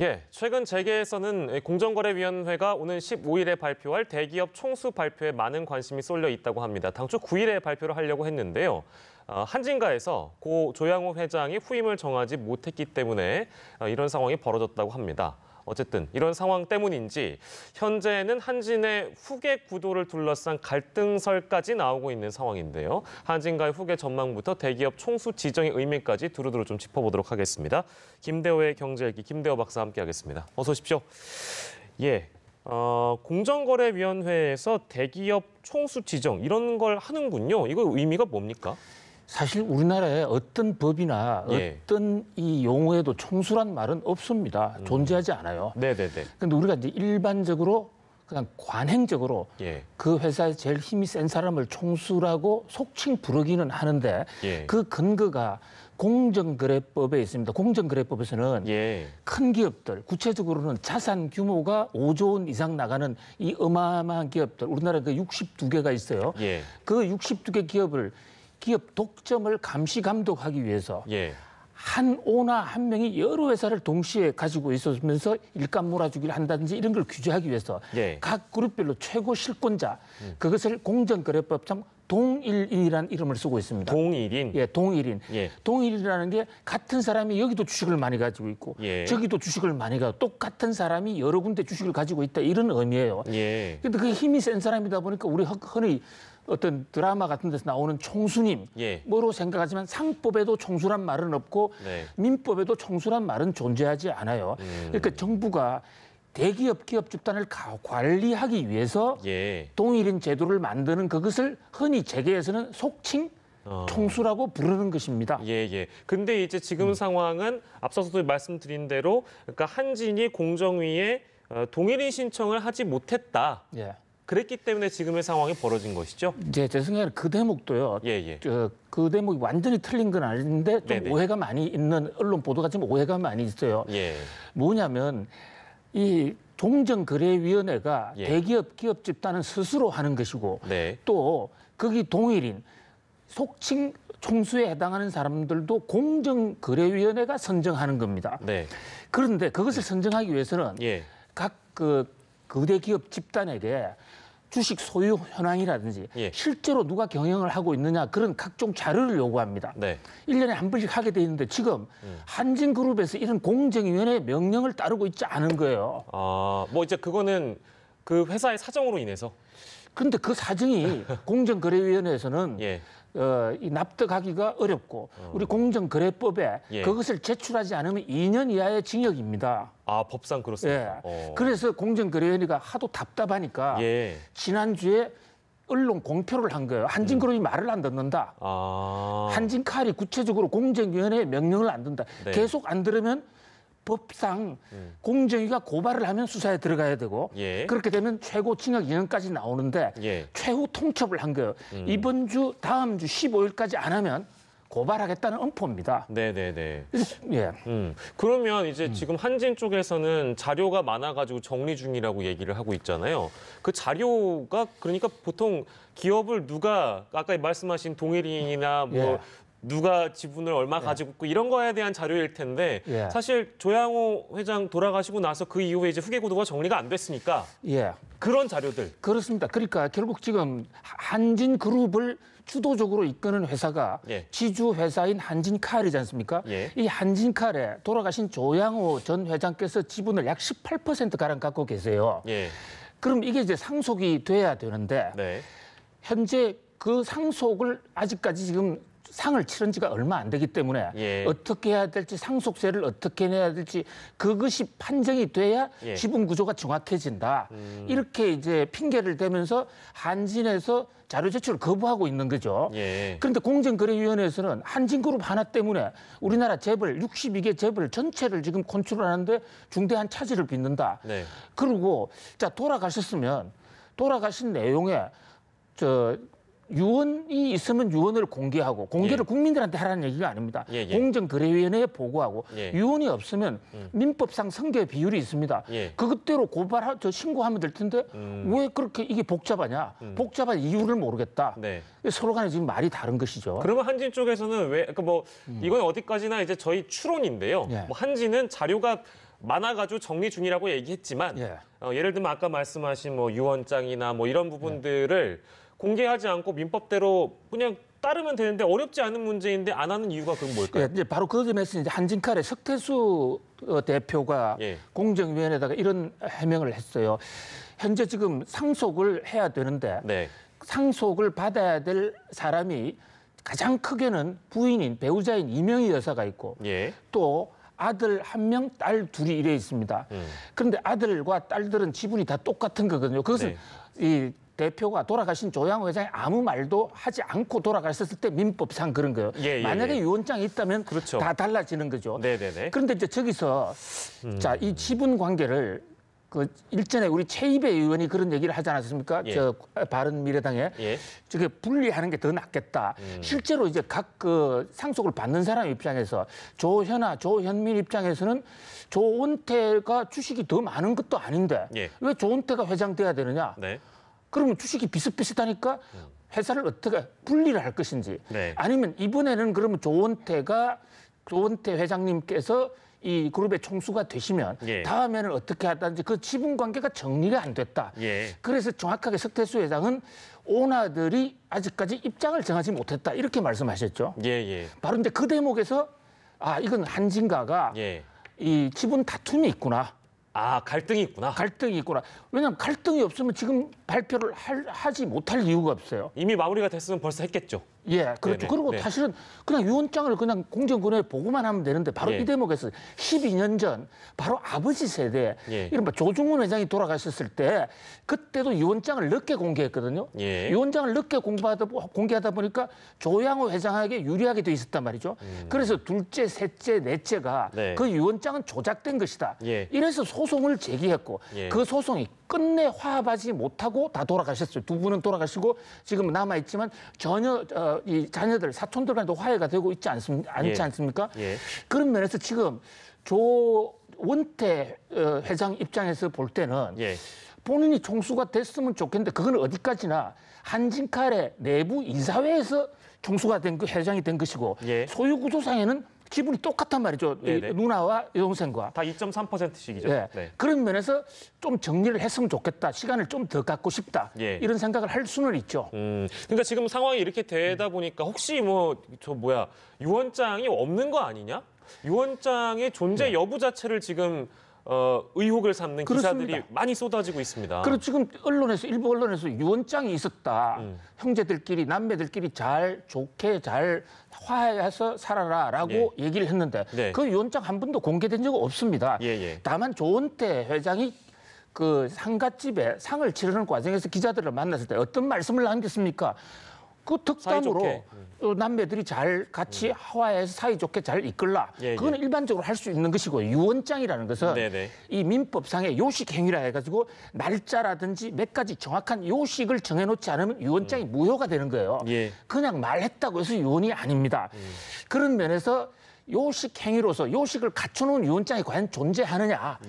예, 최근 재계에서는 공정거래위원회가 오는 15일에 발표할 대기업 총수 발표에 많은 관심이 쏠려 있다고 합니다. 당초 9일에 발표를 하려고 했는데요. 한진가에서 고 조양호 회장이 후임을 정하지 못했기 때문에 이런 상황이 벌어졌다고 합니다. 어쨌든 이런 상황 때문인지 현재는 한진의 후계 구도를 둘러싼 갈등설까지 나오고 있는 상황인데요. 한진가의 후계 전망부터 대기업 총수 지정의 의미까지 두루두루 좀 짚어보도록 하겠습니다. 김대호의 경제일기 김대호 박사 함께하겠습니다. 어서 오십시오. 예, 공정거래위원회에서 대기업 총수 지정 이런 걸 하는군요. 이거 의미가 뭡니까? 사실 우리나라에 어떤 법이나 어떤 이 용어에도 총수란 말은 없습니다. 존재하지 않아요. 네네네. 근데 우리가 이제 일반적으로 그냥 관행적으로 그 회사에 제일 힘이 센 사람을 총수라고 속칭 부르기는 하는데 그 근거가 공정거래법에 있습니다. 공정거래법에서는 큰 기업들, 구체적으로는 자산 규모가 5조 원 이상 나가는 이 어마어마한 기업들, 우리나라에 그 62개가 있어요. 그 62개 기업 독점을 감시 감독하기 위해서 한 오나 한 명이 여러 회사를 동시에 가지고 있으면서 일감 몰아주기를 한다든지 이런 걸 규제하기 위해서 각 그룹별로 최고 실권자 그것을 공정거래법상 동일인이라는 이름을 쓰고 있습니다. 동일인? 예, 동일인. 동일이라는 게 같은 사람이 여기도 주식을 많이 가지고 있고 저기도 주식을 많이 가지고 똑같은 사람이 여러 군데 주식을 가지고 있다 이런 의미예요. 그런데 그게 힘이 센 사람이다 보니까 우리 흔히 어떤 드라마 같은 데서 나오는 총수님 뭐로 생각하지만 상법에도 총수란 말은 없고 민법에도 총수란 말은 존재하지 않아요. 그러니까 정부가 대기업 기업 집단을 관리하기 위해서 동일인 제도를 만드는 그것을 흔히 재계에서는 속칭 총수라고 부르는 것입니다. 근데 이제 지금 상황은 앞서서도 말씀드린 대로 그러니까 한진이 공정위에 동일인 신청을 하지 못했다. 그랬기 때문에 지금의 상황이 벌어진 것이죠? 제 생각에는 그 대목도요. 그 대목이 완전히 틀린 건 아닌데 좀 오해가 많이 있는 언론 보도가 좀 오해가 많이 있어요. 뭐냐면 이 공정거래위원회가 대기업 기업 집단은 스스로 하는 것이고 또 거기 동일인 속칭 총수에 해당하는 사람들도 공정거래위원회가 선정하는 겁니다. 그런데 그것을 선정하기 위해서는 각 거대 기업 집단에게 주식 소유 현황이라든지 실제로 누가 경영을 하고 있느냐 그런 각종 자료를 요구합니다. 1년에 한 번씩 하게 돼 있는데 지금 한진그룹에서 이런 공정위원회 명령을 따르고 있지 않은 거예요. 뭐 이제 그거는 그 회사의 사정으로 인해서. 그런데 그 사정이 공정거래위원회에서는 이 납득하기가 어렵고 우리 공정거래법에 그것을 제출하지 않으면 2년 이하의 징역입니다. 법상 그렇습니다. 그래서 공정거래위원회가 하도 답답하니까 지난주에 언론 공표를 한 거예요. 한진그룹이 말을 안 듣는다. 한진칼이 구체적으로 공정위원회의 명령을 안 듣는다. 계속 안 들으면 법상 공정위가 고발을 하면 수사에 들어가야 되고 그렇게 되면 최고 징역 2년까지 나오는데 최후 통첩을 한 거예요. 이번 주 다음 주 15일까지 안 하면 고발하겠다는 엄포입니다. 그러면 이제 지금 한진 쪽에서는 자료가 많아가지고 정리 중이라고 얘기를 하고 있잖아요. 그 자료가 그러니까 보통 기업을 누가 아까 말씀하신 동일인이나 뭐 누가 지분을 얼마 가지고 있고 이런 거에 대한 자료일 텐데 사실 조양호 회장 돌아가시고 나서 그 이후에 이제 후계 구도가 정리가 안 됐으니까 그런 자료들. 그렇습니다. 그러니까 결국 지금 한진그룹을 주도적으로 이끄는 회사가 지주 회사인 한진칼이지 않습니까? 이 한진칼에 돌아가신 조양호 전 회장께서 지분을 약 18%가량 갖고 계세요. 그럼 이게 이제 상속이 돼야 되는데 현재 그 상속을 아직까지 지금 상을 치른 지가 얼마 안 되기 때문에 어떻게 해야 될지 상속세를 어떻게 내야 될지 그것이 판정이 돼야 지분 구조가 정확해진다. 이렇게 이제 핑계를 대면서 한진에서 자료 제출을 거부하고 있는 거죠. 그런데 공정거래위원회에서는 한진그룹 하나 때문에 우리나라 재벌 62개 재벌 전체를 지금 컨트롤하는데 중대한 차질을 빚는다. 그리고 자 돌아가셨으면 돌아가신 내용에 유언이 있으면 유언을 공개하고 공개를 국민들한테 하라는 얘기가 아닙니다. 공정거래위원회에 보고하고 유언이 없으면 민법상 성계 비율이 있습니다. 그것대로 신고하면 될 텐데 왜 그렇게 이게 복잡하냐? 복잡한 이유를 모르겠다. 서로 간에 지금 말이 다른 것이죠. 그러면 한진 쪽에서는 왜 그러니까 뭐 이건 어디까지나 이제 저희 추론인데요. 뭐 한진은 자료가 많아가지고 정리 중이라고 얘기했지만 예를 들면 아까 말씀하신 뭐 유언장이나 뭐 이런 부분들을 공개하지 않고 민법대로 그냥 따르면 되는데 어렵지 않은 문제인데 안 하는 이유가 그건 뭘까요? 이제 바로 그 점에서 이제 한진칼의 석태수 대표가 공정위원회에다가 이런 해명을 했어요. 현재 지금 상속을 해야 되는데 상속을 받아야 될 사람이 가장 크게는 부인인 배우자인 이명희 여사가 있고 또 아들 1명, 딸 2이 이래 있습니다. 그런데 아들과 딸들은 지분이 다 똑같은 거거든요. 그것은 이 대표가 돌아가신 조양호 회장이 아무 말도 하지 않고 돌아가셨을 때 민법상 그런 거예요. 만약에 유언장이 있다면 다 달라지는 거죠. 그런데 이제 저기서 자, 이 지분 관계를 그 일전에 우리 최이배 의원이 그런 얘기를 하지 않았습니까? 저 바른미래당에 저게 분리하는 게 더 낫겠다. 실제로 이제 각 그 상속을 받는 사람 입장에서 조현아, 조현민 입장에서는 조은태가 주식이 더 많은 것도 아닌데 왜 조은태가 회장돼야 되느냐? 그러면 주식이 비슷비슷하니까 회사를 어떻게 분리를 할 것인지 아니면 이번에는 그러면 조은태 회장님께서 이 그룹의 총수가 되시면 다음에는 어떻게 하든지 그 지분 관계가 정리가 안 됐다. 그래서 정확하게 석태수 회장은 오너들이 아직까지 입장을 정하지 못했다. 이렇게 말씀하셨죠. 바로 이제 그 대목에서 아, 이건 한진가가 이 지분 다툼이 있구나. 아, 갈등이 있구나. 갈등이 있구나. 왜냐하면 갈등이 없으면 지금 발표를 하지 못할 이유가 없어요. 이미 마무리가 됐으면 벌써 했겠죠. 그렇죠. 그리고 사실은 그냥 유언장을 그냥 공정권에 보고만 하면 되는데 바로 이 대목에서 12년 전 바로 아버지 세대 이른바 조중훈 회장이 돌아가셨을 때 그때도 유언장을 늦게 공개했거든요. 유언장을 늦게 공개하다 보니까 조양호 회장에게 유리하게 돼 있었단 말이죠. 그래서 둘째, 셋째, 넷째가 그 유언장은 조작된 것이다. 이래서 소송을 제기했고 그 소송이 끝내 화합하지 못하고 다 돌아가셨어요. 두 분은 돌아가시고 지금 남아있지만 전혀 이 자녀들, 사촌들과도 화해가 되고 있지 않습니까? 그런 면에서 지금 조원태 회장 입장에서 볼 때는 본인이 총수가 됐으면 좋겠는데 그건 어디까지나 한진칼의 내부 이사회에서 총수가 된 회장이 된 것이고 소유 구조상에는 지분이 똑같단 말이죠. 누나와 여동생과. 다 2.3%씩이죠. 그런 면에서 좀 정리를 했으면 좋겠다. 시간을 좀 더 갖고 싶다. 이런 생각을 할 수는 있죠. 그러니까 지금 상황이 이렇게 되다 보니까 혹시 유언장이 없는 거 아니냐? 유언장의 존재 여부 자체를 지금 의혹을 삼는 기사들이 많이 쏟아지고 있습니다. 그리고 지금 일부 언론에서 유언장이 있었다. 형제들끼리, 남매들끼리 좋게 잘 화해해서 살아라라고 얘기를 했는데 그 유언장 한 번도 공개된 적은 없습니다. 다만 조은태 회장이 그 상갓집에 상을 치르는 과정에서 기자들을 만났을 때 어떤 말씀을 남겼습니까? 그 덕담으로 남매들이 잘 같이 화해해서 사이좋게 잘 이끌라. 그건 일반적으로 할 수 있는 것이고 유언장이라는 것은 이 민법상의 요식 행위라 해가지고 날짜라든지 몇 가지 정확한 요식을 정해놓지 않으면 유언장이 무효가 되는 거예요. 그냥 말했다고 해서 유언이 아닙니다. 그런 면에서 요식 행위로서 요식을 갖춰놓은 유언장이 과연 존재하느냐.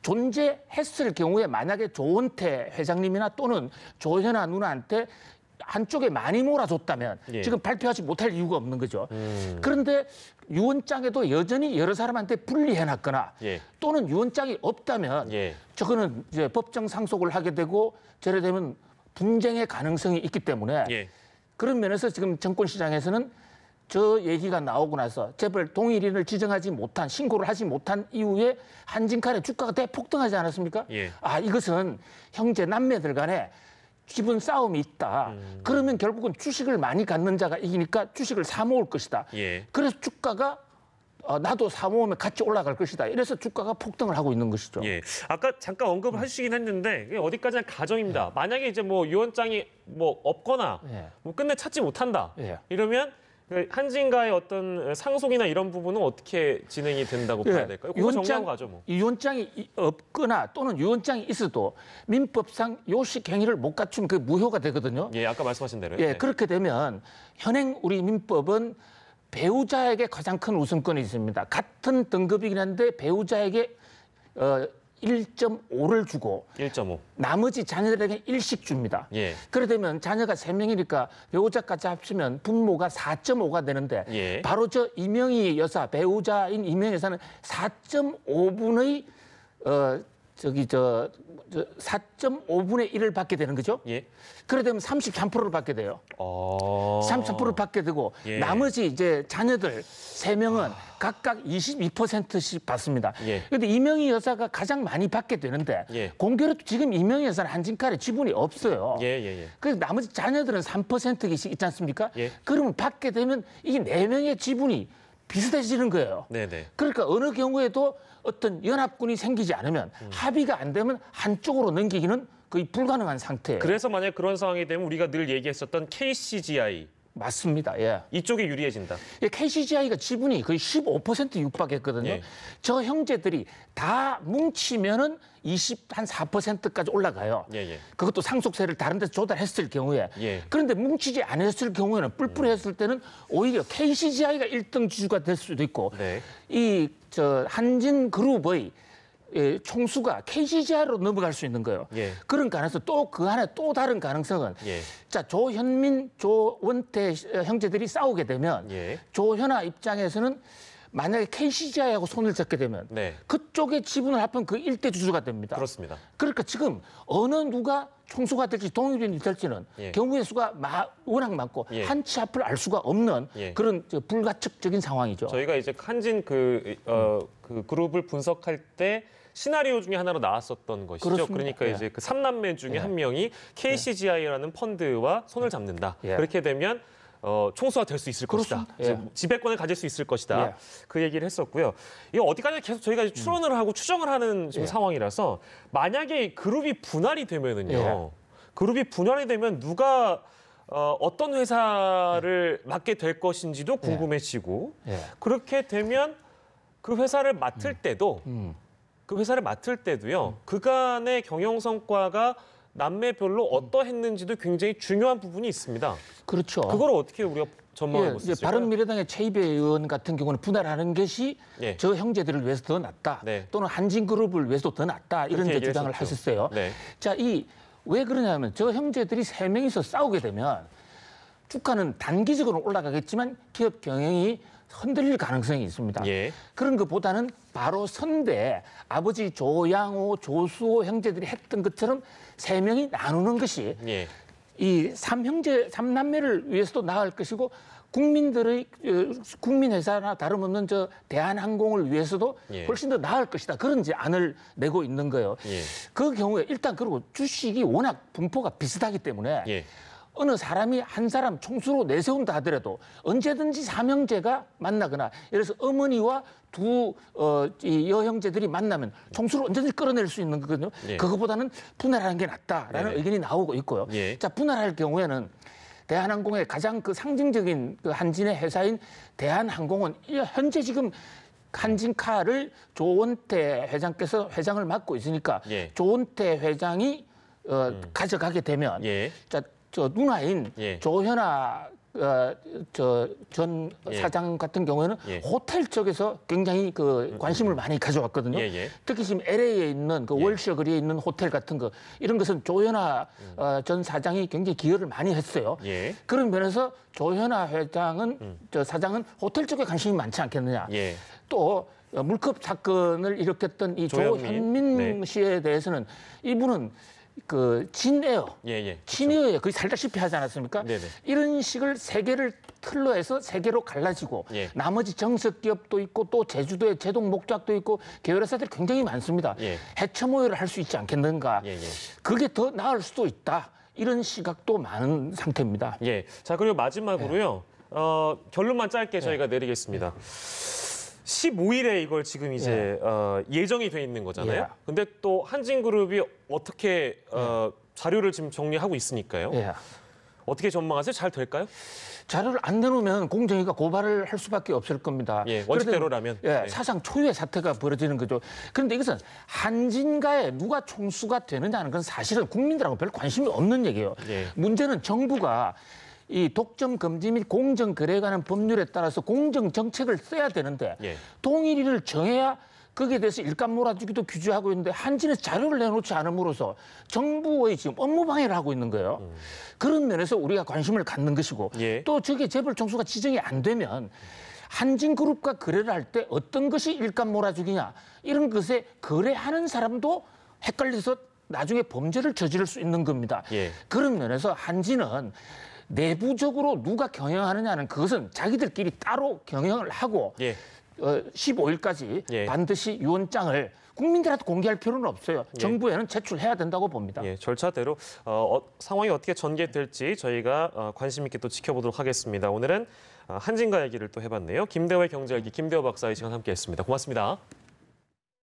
존재했을 경우에 만약에 조은태 회장님이나 또는 조현아 누나한테 한쪽에 많이 몰아줬다면 지금 발표하지 못할 이유가 없는 거죠. 그런데 유언장에도 여전히 여러 사람한테 분리해놨거나 또는 유언장이 없다면 저거는 이제 법정 상속을 하게 되고 저래 되면 분쟁의 가능성이 있기 때문에 그런 면에서 지금 정권시장에서는 저 얘기가 나오고 나서 재벌 동일인을 지정하지 못한 신고를 하지 못한 이후에 한진칼의 주가가 대폭등하지 않았습니까? 아, 이것은 형제 남매들 간에 지분 싸움이 있다. 그러면 결국은 주식을 많이 갖는 자가 이기니까 주식을 사모을 것이다. 그래서 주가가 나도 사모으면 같이 올라갈 것이다. 이래서 주가가 폭등을 하고 있는 것이죠. 아까 잠깐 언급을 하시긴 했는데 이게 어디까지나 가정입니다. 만약에 이제 유언장이 없거나 끝내 찾지 못한다. 이러면 한진가의 어떤 상속이나 이런 부분은 어떻게 진행이 된다고 봐야 될까요? 그거 정리하고 가죠, 유언장이 없거나 또는 유언장이 있어도 민법상 요식 행위를 못 갖추면 그 무효가 되거든요. 아까 말씀하신 대로. 그렇게 되면 현행 우리 민법은 배우자에게 가장 큰 우선권이 있습니다. 같은 등급이긴 한데 배우자에게 1.5를 주고 1.5. 나머지 자녀들에게 일씩 줍니다. 예. 그래 되면 자녀가 3명이니까 배우자까지 합치면 분모가 4.5가 되는데 예. 바로 저 이명희 여사, 배우자인 이명희 여사는 4.5분의 4.5분의 1을 받게 되는 거죠. 예. 그래 되면 33%를 받게 돼요. 33%를 받게 되고 예. 나머지 이제 자녀들 3명은 각각 22%씩 받습니다. 예. 그런데 이명희 여사가 가장 많이 받게 되는데 예. 공교롭게 지금 이명희 여사는 한진칼에 지분이 없어요. 예. 그래서 나머지 자녀들은 3%씩 있지 않습니까? 예. 그러면 받게 되면 이게 4명의 지분이 비슷해지는 거예요. 네네. 그러니까 어느 경우에도 어떤 연합군이 생기지 않으면 합의가 안 되면 한쪽으로 넘기기는 거의 불가능한 상태예요. 그래서 만약 그런 상황이 되면 우리가 늘 얘기했었던 KCGI 맞습니다. 예. 이쪽이 유리해진다. KCGI가 지분이 거의 15% 육박했거든요. 예. 저 형제들이 다 뭉치면은 4%까지 올라가요. 예. 그것도 상속세를 다른 데서 조달했을 경우에. 예. 그런데 뭉치지 않았을 경우에는 뿔뿔했을 때는 오히려 KCGI가 1등 주주가 될 수도 있고 네. 한진그룹의 총수가 KCGI로 넘어갈 수 있는 거예요. 예. 그런 가능성 또 그 안에 또 다른 가능성은 예. 자 조현민, 조원태 형제들이 싸우게 되면 예. 조현아 입장에서는 만약에 KCGI하고 손을 잡게 되면 네. 그쪽에 지분을 합하면 그 일대 주주가 됩니다. 그렇습니다. 그러니까 지금 어느 누가 총수가 될지 동일인이 될지는 예. 경우의 수가 워낙 많고 예. 한치 앞을 알 수가 없는 예. 그런 불가측적인 상황이죠. 저희가 이제 한진 그 그룹을 분석할 때 시나리오 중에 하나로 나왔었던 것이죠. 그렇습니다. 그러니까 예. 이제 그 3남매 중에 예. 한 명이 KCGI라는 펀드와 손을 잡는다. 예. 그렇게 되면 총수가 될 수 있을 것이다. 그렇습니다. 예. 지배권을 가질 수 있을 것이다. 예. 그 얘기를 했었고요. 이거 어디까지 계속 저희가 추론을 하고 추정을 하는 지금 예. 상황이라서 만약에 그룹이 분할이 되면은요. 예. 그룹이 분할이 되면 누가 어떤 회사를 맡게 될 것인지도 궁금해지고 예. 그렇게 되면 그 회사를 맡을 때도 그 회사를 맡을 때도요. 그간의 경영 성과가 남매별로 어떠했는지도 굉장히 중요한 부분이 있습니다. 그렇죠. 그걸 어떻게 우리가 전망하고 있을까요? 바른미래당의 최이배 의원 같은 경우는 분할하는 것이 예. 저 형제들을 위해서 더 낫다. 네. 또는 한진그룹을 위해서 더 낫다. 이런 그렇게 데 주장을 얘기를 하셨어요. 네. 자, 왜 그러냐면 저 형제들이 3명이서 싸우게 되면 주가는 단기적으로 올라가겠지만 기업 경영이 흔들릴 가능성이 있습니다. 예. 그런 것보다는 바로 선대 아버지 조양호, 조수호 형제들이 했던 것처럼 3명이 나누는 것이 예. 이 삼남매를 위해서도 나을 것이고 국민들의 국민회사나 다름없는 저 대한항공을 위해서도 예. 훨씬 더 나을 것이다. 그런 제안을 내고 있는 거예요. 예. 그 경우에 일단 그리고 주식이 워낙 분포가 비슷하기 때문에 예. 어느 사람이 한 사람 총수로 내세운다 하더라도 언제든지 삼형제가 만나거나 예를 들어서 어머니와 이 여형제들이 만나면 총수로 언제든지 끌어낼 수 있는 거거든요. 예. 그거보다는 분할하는 게 낫다라는 네. 의견이 나오고 있고요. 예. 자, 분할할 경우에는 대한항공의 가장 그 상징적인 그 한진의 회사인 대한항공은 현재 지금 한진카를 조원태 회장께서 회장을 맡고 있으니까 예. 조원태 회장이 가져가게 되면 예. 자, 저 누나인 예. 조현아 전 예. 사장 같은 경우에는 예. 호텔 쪽에서 굉장히 그 관심을 많이 가져왔거든요. 예. 특히 지금 LA에 있는 그 예. 월셔거리에 있는 호텔 같은 거 이런 것은 조현아 전 사장이 굉장히 기여를 많이 했어요. 예. 그런 면에서 조현아 회장은 저 사장은 호텔 쪽에 관심이 많지 않겠느냐. 예. 또 물컵 사건을 일으켰던 이 조현민 네. 씨에 대해서는 이분은 그 진에어, 예. 진에어에 거의 살다시피 하지 않았습니까? 네네. 이런 식을 세 개를 틀로 해서 세 개로 갈라지고 예. 나머지 정석 기업도 있고 또 제주도에 제동 목작도 있고 계열회사들이 굉장히 많습니다. 예. 해처 모여를 할 수 있지 않겠는가? 예. 그게 더 나을 수도 있다. 이런 시각도 많은 상태입니다. 예. 자, 그리고 마지막으로요. 결론만 짧게 저희가 내리겠습니다. 15일에 이걸 지금 이제 예정이 돼 있는 거잖아요. 예. 근데 또 한진그룹이 어떻게 자료를 지금 정리하고 있으니까요. 예. 어떻게 전망하세요? 잘 될까요? 자료를 안 내놓으면 공정위가 고발을 할 수밖에 없을 겁니다. 예, 원칙대로라면. 예, 네. 사상 초유의 사태가 벌어지는 거죠. 그런데 이것은 한진가에 누가 총수가 되느냐는 건 사실은 국민들하고 별 관심이 없는 얘기예요. 예. 문제는 정부가 이 독점 금지 및 공정 거래에 관한 법률에 따라서 공정 정책을 써야 되는데 예. 동일인을 정해야 거기에 대해서 일감 몰아주기도 규제하고 있는데 한진에서 자료를 내놓지 않음으로써 정부의 지금 업무 방해를 하고 있는 거예요. 그런 면에서 우리가 관심을 갖는 것이고 예. 또 저게 재벌 총수가 지정이 안 되면 한진그룹과 거래를 할 때 어떤 것이 일감 몰아주기냐 이런 것에 거래하는 사람도 헷갈려서 나중에 범죄를 저지를 수 있는 겁니다. 예. 그런 면에서 한진은 내부적으로 누가 경영하느냐는 그것은 자기들끼리 따로 경영을 하고 예. 15일까지 예. 반드시 유언장을 국민들한테 공개할 필요는 없어요. 예. 정부에는 제출해야 된다고 봅니다. 예, 절차대로 상황이 어떻게 전개될지 저희가 관심 있게 또 지켜보도록 하겠습니다. 오늘은 한진가 얘기를 또 해봤네요. 김대호의 경제알기 김대호 박사 이 시간 함께했습니다. 고맙습니다.